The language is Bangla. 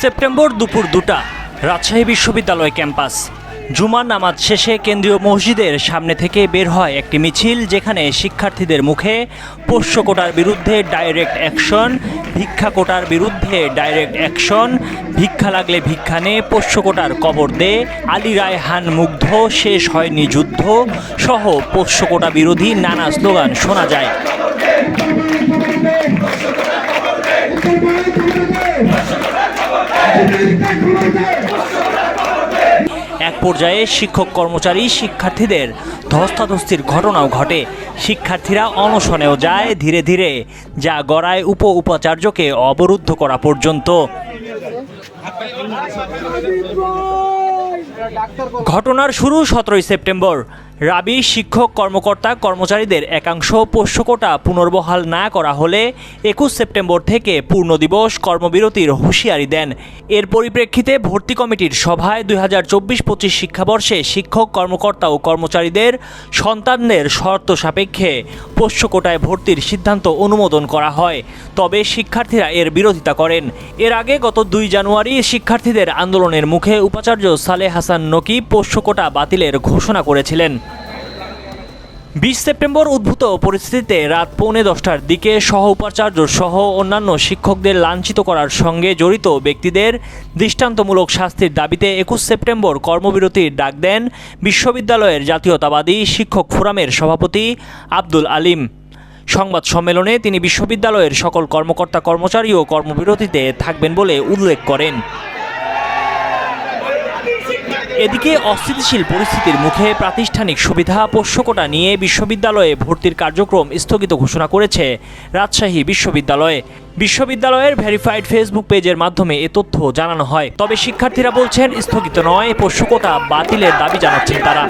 সেপ্টেম্বর দুপুর 2টা রাজশাহী বিশ্ববিদ্যালয় ক্যাম্পাস। জুমার নামাজ শেষে কেন্দ্রীয় মসজিদের সামনে থেকে বের হয় একটি মিছিল, যেখানে শিক্ষার্থীদের মুখে পোষ্য কোটার বিরুদ্ধে ডাইরেক্ট অ্যাকশন, ভিক্ষা কোটার বিরুদ্ধে ডাইরেক্ট অ্যাকশন, ভিক্ষা লাগলে ভিক্ষা নে, পোষ্য কোটার কবর দে, আলী রায়হান মুগ্ধ, শেষ হয়নি যুদ্ধ সহ পোষ্য কোটা বিরোধী নানা স্লোগান শোনা যায়। এক পর্যায়ে শিক্ষক কর্মচারী শিক্ষার্থীদের ধস্তাধস্তির ঘটনাও ঘটে। শিক্ষার্থীরা অনশনেও যায় ধীরে ধীরে, যা গড়ায় উপাচার্যকে অবরুদ্ধ করা পর্যন্ত। ঘটনার শুরু 17 সেপ্টেম্বর। রাবি শিক্ষক কর্মকর্তা কর্মচারীদের একাংশ পোষ্য কোটা পুনর্বহাল না করা হলে 21 সেপ্টেম্বর থেকে পূর্ণ দিবস কর্মবিরতির হুঁশিয়ারি দেন। এর পরিপ্রেক্ষিতে ভর্তি কমিটির সভায় 2024-25 শিক্ষাবর্ষে শিক্ষক কর্মকর্তা ও কর্মচারীদের সন্তানদের শর্ত সাপেক্ষে পোষ্য কোটায় ভর্তির সিদ্ধান্ত অনুমোদন করা হয়, তবে শিক্ষার্থীরা এর বিরোধিতা করেন। এর আগে গত 2 জানুয়ারি শিক্ষার্থীদের আন্দোলনের মুখে উপাচার্য সালেহ হাসান নকিব পোষ্য কোটা বাতিলের ঘোষণা করেছিলেন। 20 সেপ্টেম্বর উদ্ভূত পরিস্থিতিতে রাত 9:45টার দিকে সহ উপাচার্য সহ অন্যান্য শিক্ষকদের লাঞ্ছিত করার সঙ্গে জড়িত ব্যক্তিদের দৃষ্টান্তমূলক শাস্তির দাবিতে 21 সেপ্টেম্বর কর্মবিরতির ডাক দেন বিশ্ববিদ্যালয়ের জাতীয়তাবাদী শিক্ষক ফোরামের সভাপতি আব্দুল আলিম। সংবাদ সম্মেলনে তিনি বিশ্ববিদ্যালয়ের সকল কর্মকর্তা কর্মচারীও কর্মবিরতিতে থাকবেন বলে উল্লেখ করেন। এদিকে অস্থিতিশীল পরিস্থিতির মুখে প্রাতিষ্ঠানিক সুবিধা পোষ্য কোটা নিয়ে বিশ্ববিদ্যালয়ে ভর্তির কার্যক্রম স্থগিত ঘোষণা করেছে রাজশাহী বিশ্ববিদ্যালয়। বিশ্ববিদ্যালয়ের ভেরিফাইড ফেসবুক পেজের মাধ্যমে এ তথ্য জানানো হয়। তবে শিক্ষার্থীরা বলছেন স্থগিত নয়, পোষ্য কোটা বাতিলের দাবি জানাচ্ছেন তারা।